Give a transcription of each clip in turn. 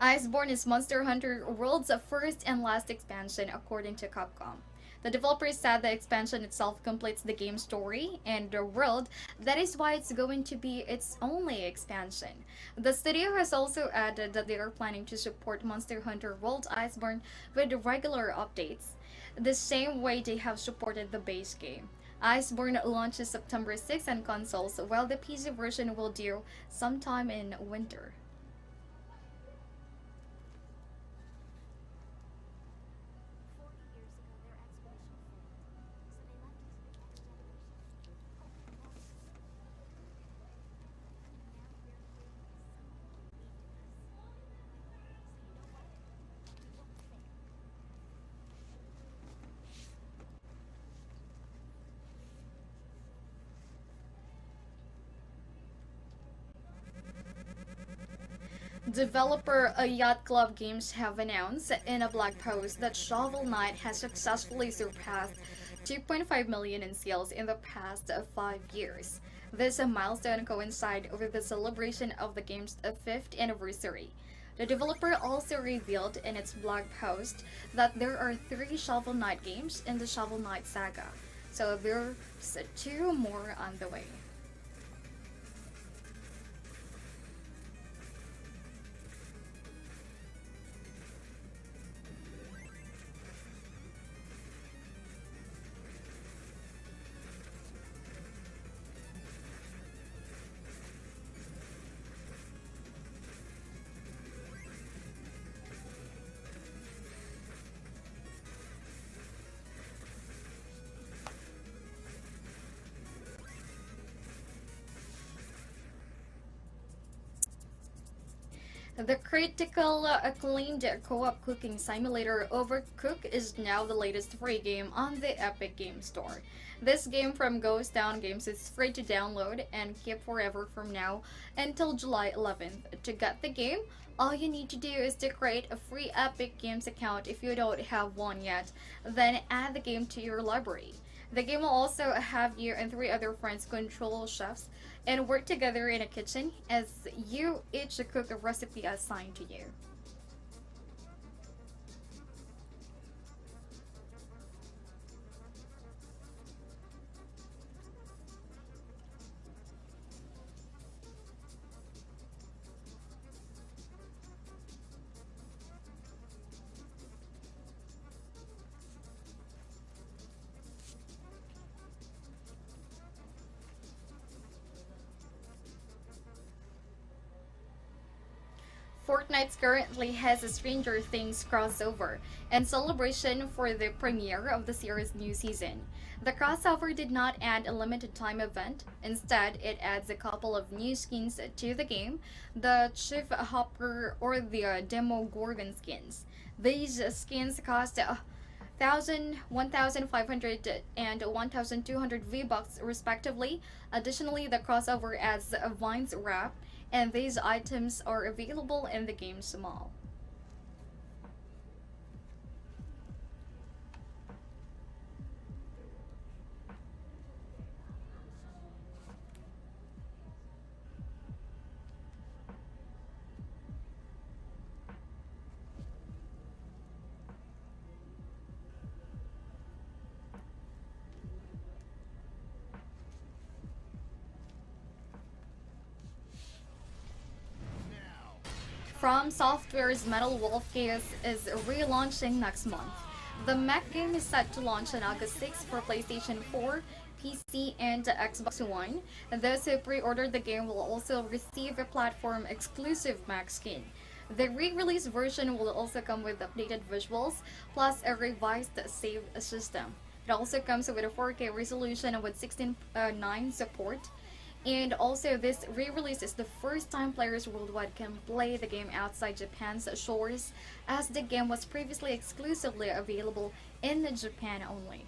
Iceborne is Monster Hunter World's first and last expansion, according to Capcom. The developers said the expansion itself completes the game's story and the world. That is why it's going to be its only expansion. The studio has also added that they are planning to support Monster Hunter World Iceborne with regular updates, the same way they have supported the base game. Iceborne launches September 6 on consoles, while the PC version will due sometime in winter. Developer Yacht Club Games have announced in a blog post that Shovel Knight has successfully surpassed 2.5 million in sales in the past 5 years. This milestone coincides with the celebration of the game's fifth anniversary. The developer also revealed in its blog post that there are three Shovel Knight games in the Shovel Knight saga, so there's two more on the way. The critical acclaimed co-op cooking simulator Overcook is now the latest free game on the Epic Game Store. This game from Ghost Town Games is free to download and keep forever from now until July 11th. To get the game, all you need to do is to create a free Epic Games account if you don't have one yet, then add the game to your library. The game will also have you and three other friends control chefs and work together in a kitchen as you each cook a recipe assigned to you. Fortnite currently has a Stranger Things crossover in celebration for the premiere of the series' new season. The crossover did not add a limited time event. Instead, it adds a couple of new skins to the game, the Chief Hopper or the Demo Gorgon skins. These skins cost 1,500 and 1,200 V-Bucks respectively. Additionally, the crossover adds a Vines wrap, and these items are available in the game's mall. From Software's Metal Wolf Chaos is relaunching next month. The mech game is set to launch on August 6 for PlayStation 4, PC, and Xbox One. Those who pre-ordered the game will also receive a platform-exclusive mech skin. The re-release version will also come with updated visuals, plus a revised save system. It also comes with a 4K resolution with 16:9 support, and also, this re-release is the first time players worldwide can play the game outside Japan's shores, as the game was previously exclusively available in Japan only.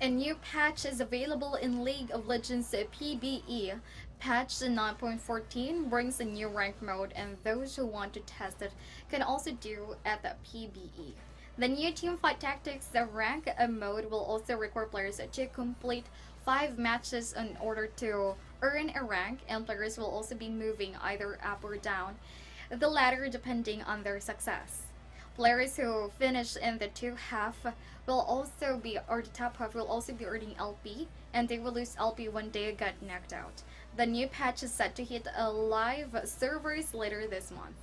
A new patch is available in League of Legends PvE. Patch 9.14 brings a new rank mode, and those who want to test it can also do at the PvE. The new teamfight tactics rank mode will also require players to complete 5 matches in order to earn a rank, and players will also be moving either up or down the ladder depending on their success. Players who finish in the top half will also be earning LP, and they will lose LP when they get knocked out. The new patch is set to hit live servers later this month.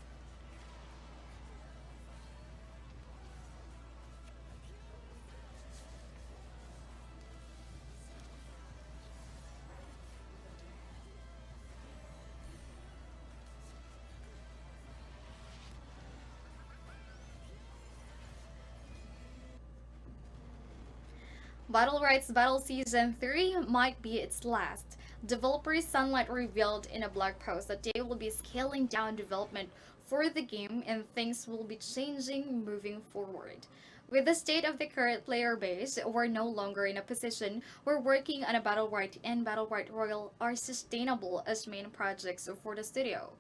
Battle Rights Battle Season 3 might be its last. Developers Sunlight revealed in a blog post that they will be scaling down development for the game and things will be changing moving forward. With the state of the current player base, we're no longer in a position where working on a Battle Right and Battle Right Royal are sustainable as main projects for the studio.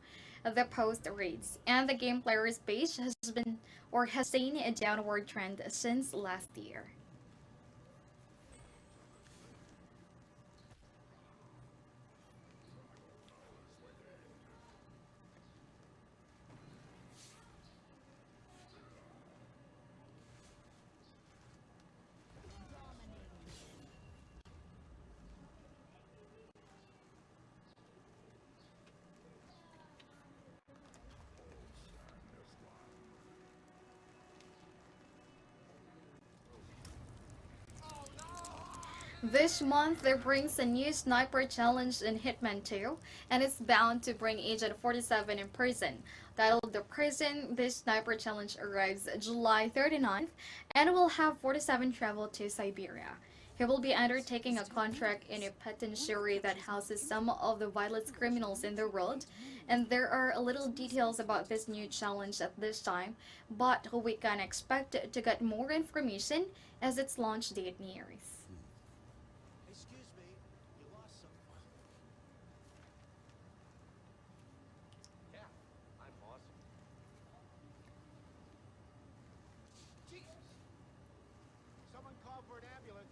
The post reads, and the game players base has seen a downward trend since last year. This month, there brings a new sniper challenge in Hitman 2, and it's bound to bring Agent 47 in prison. Titled The Prison, this sniper challenge arrives July 39th and will have 47 travel to Siberia. He will be undertaking a contract in a penitentiary that houses some of the vilest criminals in the world, and there are little details about this new challenge at this time, but we can expect to get more information as its launch date nears. Excuse me, you lost someone. Yeah, I'm awesome. Jesus! Someone call for an ambulance.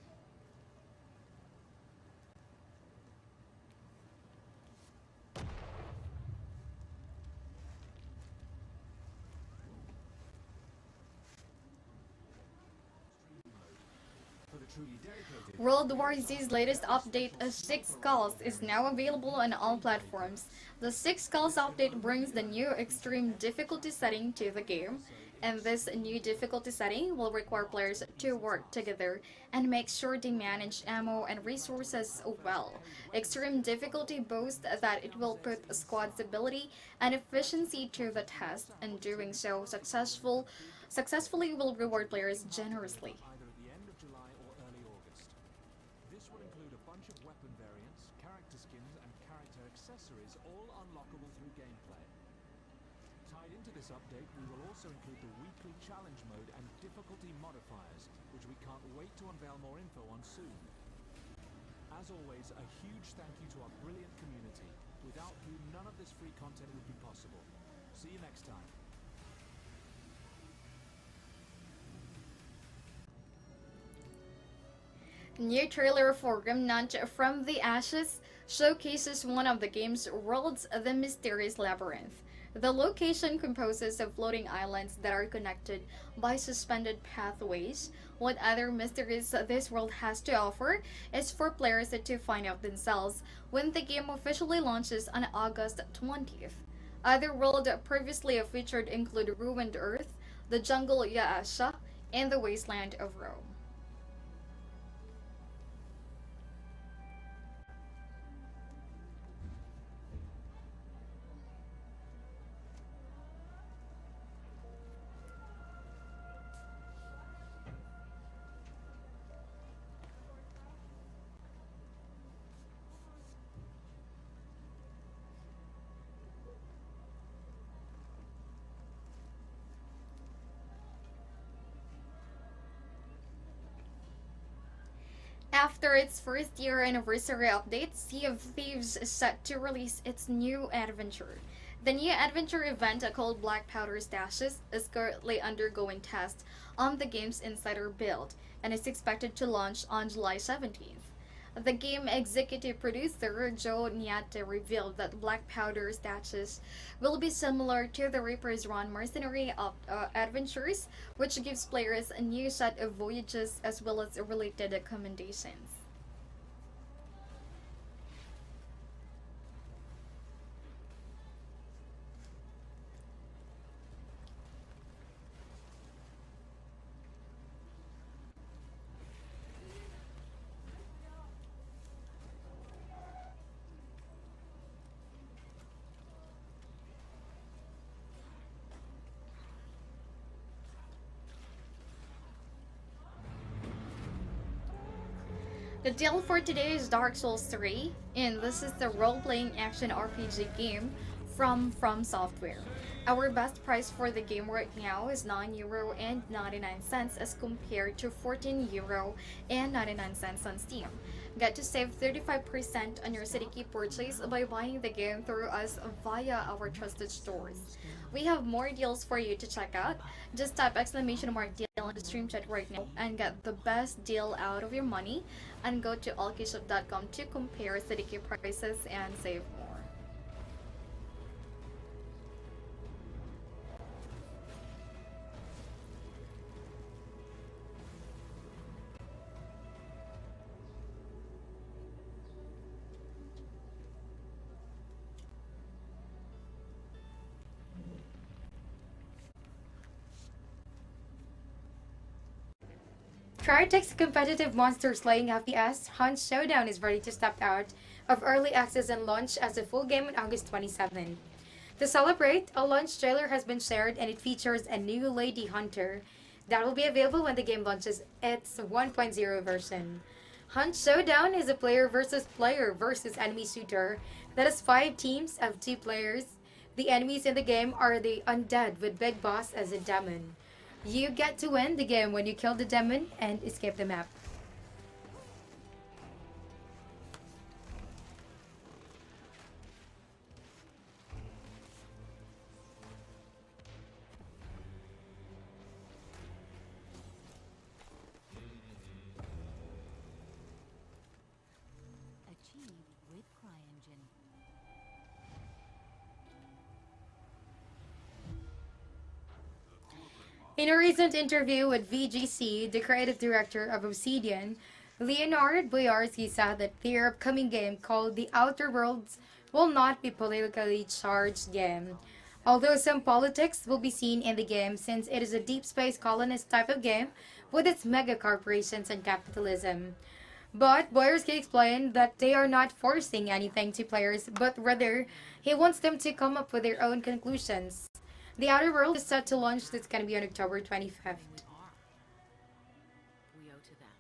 World War Z's latest update, Six Skulls, is now available on all platforms. The Six Skulls update brings the new extreme difficulty setting to the game, and this new difficulty setting will require players to work together and make sure they manage ammo and resources well. Extreme difficulty boasts that it will put squad's ability and efficiency to the test, and doing so successfully will reward players generously. Either at the end of July or early August. This will include a bunch of weapon variants, character skins, and character accessories, all unlockable through gameplay. Tied into this update, we will also include the weekly challenge mode and difficulty modifiers, which we can't wait to unveil more info on soon. As always, a huge thank you to our brilliant community, without whom none of this free content would be possible. See you next time. New trailer for Remnant from the Ashes showcases one of the game's worlds, the Mysterious Labyrinth. The location composes of floating islands that are connected by suspended pathways. What other mysteries this world has to offer is for players to find out themselves when the game officially launches on August 20th. Other worlds previously featured include Ruined Earth, the Jungle Yaasha, and the Wasteland of Rome. After its first year anniversary update, Sea of Thieves is set to release its new adventure. The new adventure event called Black Powder Stashes is currently undergoing tests on the game's insider build and is expected to launch on July 17th. The game executive producer Joe Niate revealed that Black Powder Stashes will be similar to the Reaper's Run Mercenary Adventures, which gives players a new set of voyages as well as related accommodations. The deal for today is Dark Souls 3, and this is the role-playing action RPG game from Software. Our best price for the game right now is €9 and 99 cents as compared to €14 and 99 cents on Steam. Get to save 35% on your City Key purchase by buying the game through us via our trusted stores. We have more deals for you to check out. Just type exclamation mark deal in the stream chat right now and get the best deal out of your money, and go to allkeyshop.com to compare City Key prices and save more. Crytek's competitive monster slaying FPS, Hunt Showdown is ready to step out of early access and launch as a full game on August 27. To celebrate, a launch trailer has been shared and it features a new Lady Hunter that will be available when the game launches its 1.0 version. Hunt Showdown is a player versus enemy shooter that has 5 teams of 2 players. The enemies in the game are the undead with Big Boss as a demon. You get to win the game when you kill the demon and escape the map. Achieve with CryEngine. In a recent interview with VGC, the creative director of Obsidian, Leonard Boyarsky said that their upcoming game called The Outer Worlds will not be politically charged game. Although some politics will be seen in the game since it is a deep space colonist type of game with its mega corporations and capitalism. But Boyarsky explained that they are not forcing anything to players, but rather he wants them to come up with their own conclusions. The Outer World is set to launch. That's going to be on October 25th. We owe to them.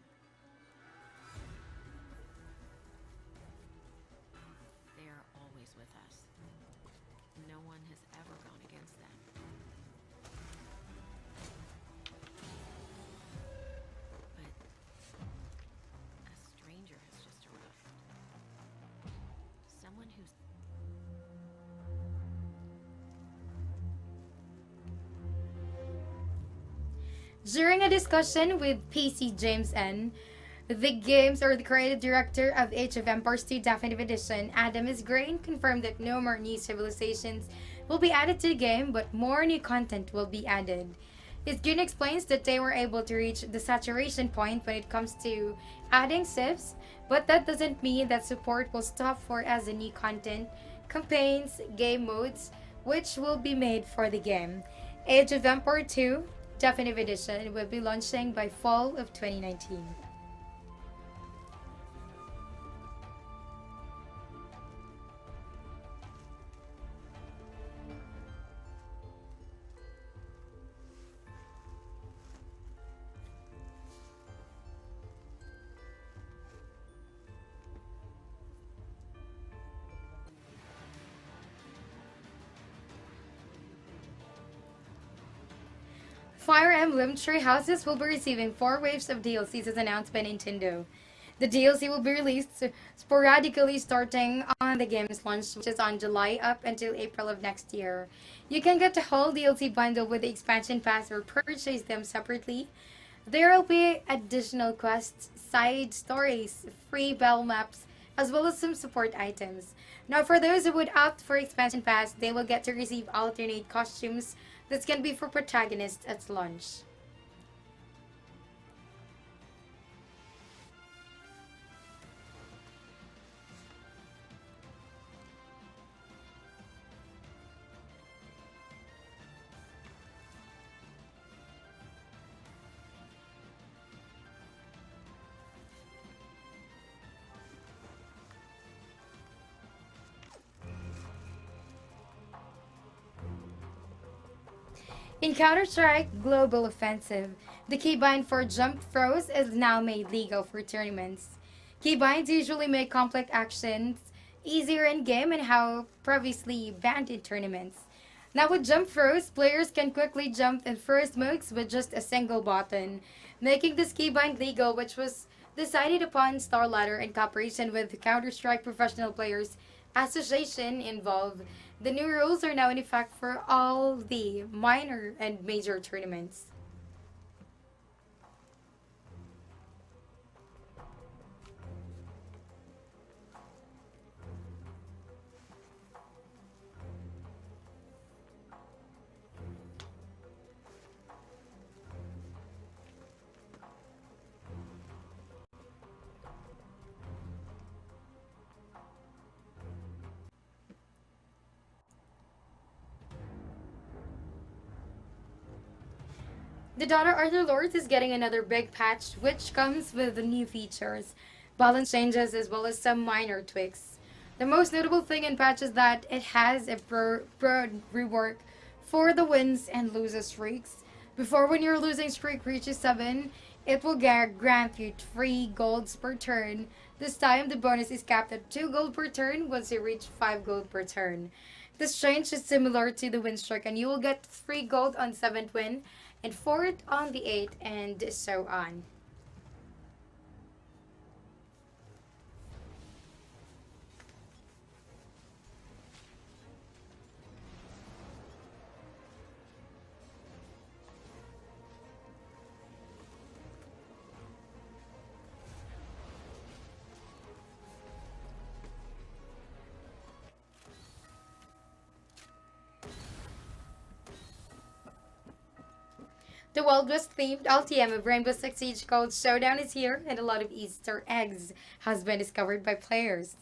They are always with us. No one has ever gone against them. But a stranger has just arrived. Someone who's During a discussion with PC James N., the creative director of Age of Empires 2 Definitive Edition, Adam S. Grain, confirmed that no more new civilizations will be added to the game, but more new content will be added. Isgun explains that they were able to reach the saturation point when it comes to adding civs, but that doesn't mean that support will stop for as a new content, campaigns, game modes, which will be made for the game. Age of Empire 2 Definitive Edition will be launching by fall of 2019. Fire Emblem Three Houses will be receiving 4 waves of DLCs as announced by Nintendo. The DLC will be released sporadically starting on the game's launch, which is on July up until April of next year. You can get the whole DLC bundle with the expansion pass or purchase them separately. There will be additional quests, side stories, free battle maps, as well as some support items. Now, for those who would opt for expansion pass, they will get to receive alternate costumes that's gonna be for protagonists at launch. In Counter-Strike Global Offensive, the keybind for jump throws is now made legal for tournaments. Keybinds usually make complex actions easier in game and how previously banned in tournaments. Now with jump throws, players can quickly jump and throw smokes with just a single button, making this keybind legal, which was decided upon Star Ladder in cooperation with the Counter-Strike Professional Players Association involved. The new rules are now in effect for all the minor and major tournaments. The Daughter Arthur Lords is getting another big patch, which comes with the new features, balance changes, as well as some minor tweaks. The most notable thing in patch is that it has a broad rework for the wins and loses streaks. Before, when your losing streak reaches 7, it will grant you 3 golds per turn. This time, the bonus is capped at 2 gold per turn once you reach 5 gold per turn. This change is similar to the win streak, and you will get 3 gold on 7th win, and 4th on the 8th, and so on. The Wild West themed LTM of Rainbow Six Siege called Showdown is here, and a lot of Easter eggs has been discovered by players.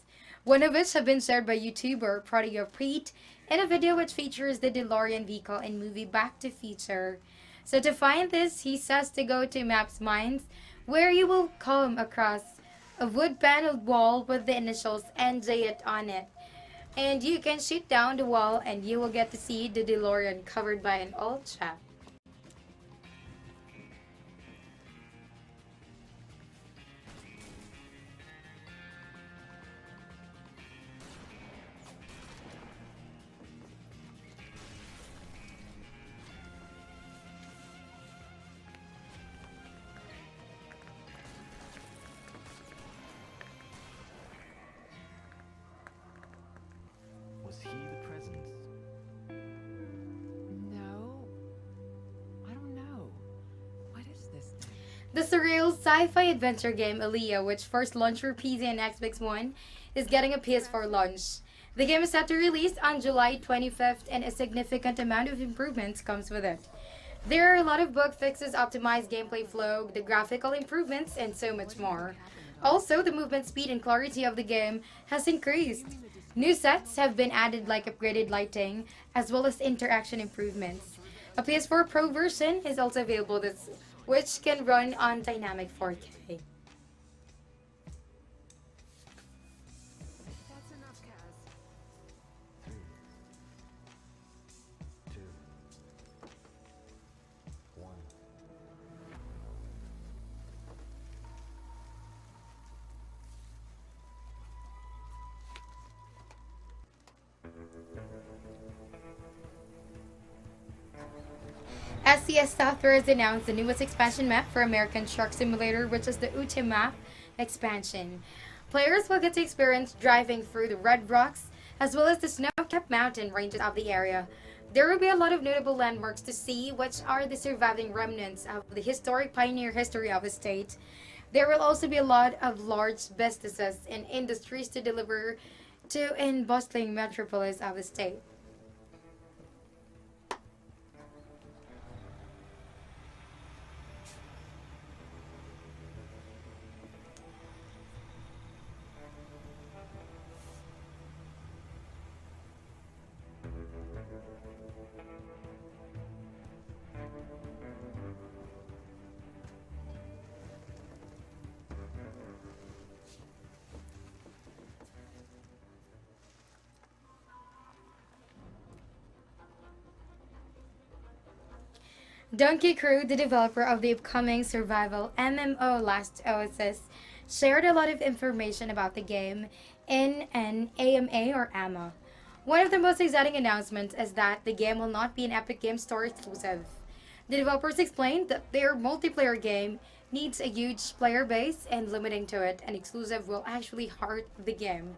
One of which have been shared by YouTuber Proteo Preet in a video which features the DeLorean vehicle in movie Back to Future. So to find this, he says to go to Maps Mines, where you will come across a wood paneled wall with the initials NJ on it. And you can shoot down the wall and you will get to see the DeLorean covered by an old chap. Was he the presence? No. I don't know. What is this thing? The surreal sci-fi adventure game Aliyah, which first launched for PC and Xbox One, is getting a PS4 launch. The game is set to release on July 25th, and a significant amount of improvements comes with it. There are a lot of bug fixes, optimized gameplay flow, the graphical improvements, and so much more. Also, the movement speed and clarity of the game has increased. New sets have been added like upgraded lighting, as well as interaction improvements. A PS4 Pro version is also available, which can run on dynamic 4K. That's enough, Kaz. 3, 2, 1. SCS Software has announced the newest expansion map for American Truck Simulator, which is the UTE map, expansion. Players will get to experience driving through the red rocks as well as the snow-capped mountain ranges of the area. There will be a lot of notable landmarks to see, which are the surviving remnants of the historic pioneer history of the state. There will also be a lot of large businesses and industries to deliver to in bustling metropolis of the state. Donkey Crew, the developer of the upcoming survival MMO Last Oasis, shared a lot of information about the game in an AMA or AMA. One of the most exciting announcements is that the game will not be an Epic Game Store exclusive. The developers explained that their multiplayer game needs a huge player base, and limiting to it an exclusive will actually hurt the game.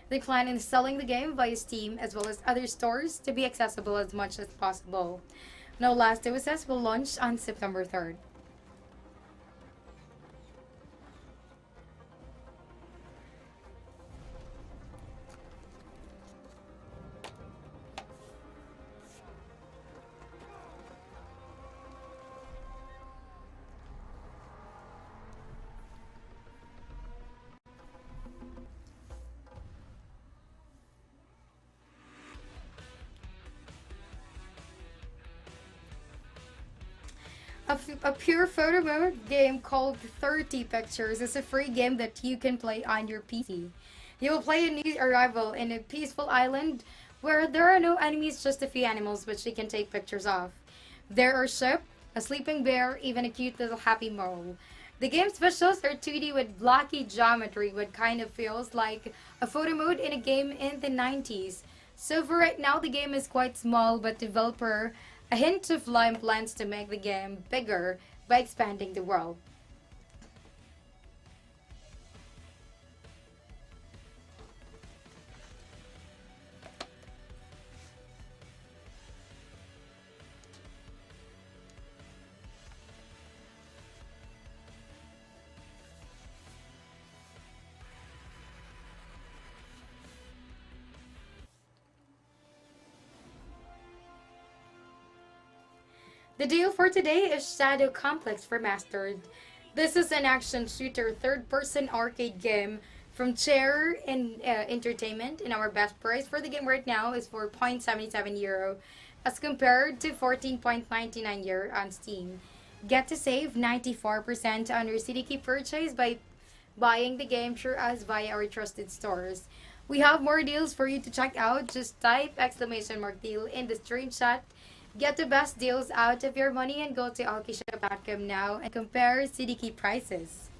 They plan on selling the game via Steam as well as other stores to be accessible as much as possible. No Last OSS will launch on September 3rd. A pure photo mode game called 30 Pictures is a free game that you can play on your PC. You will play a new arrival in a peaceful island where there are no enemies, just a few animals which you can take pictures of. There are sheep, a sleeping bear, even a cute little happy mole. The game's visuals are 2D with blocky geometry, what kind of feels like a photo mode in a game in the 90s. So for right now, the game is quite small, but developer a hint of Lime plans to make the game bigger by expanding the world. The deal for today is Shadow Complex Remastered. This is an action shooter third-person arcade game from Chair and Entertainment, and our best price for the game right now is for €0.77 as compared to €14.99 on Steam. Get to save 94% on your CDK purchase by buying the game through us via our trusted stores. We have more deals for you to check out. Just type !deal in the stream chat. Get the best deals out of your money and go to Allkeyshop.com now and compare CDK prices.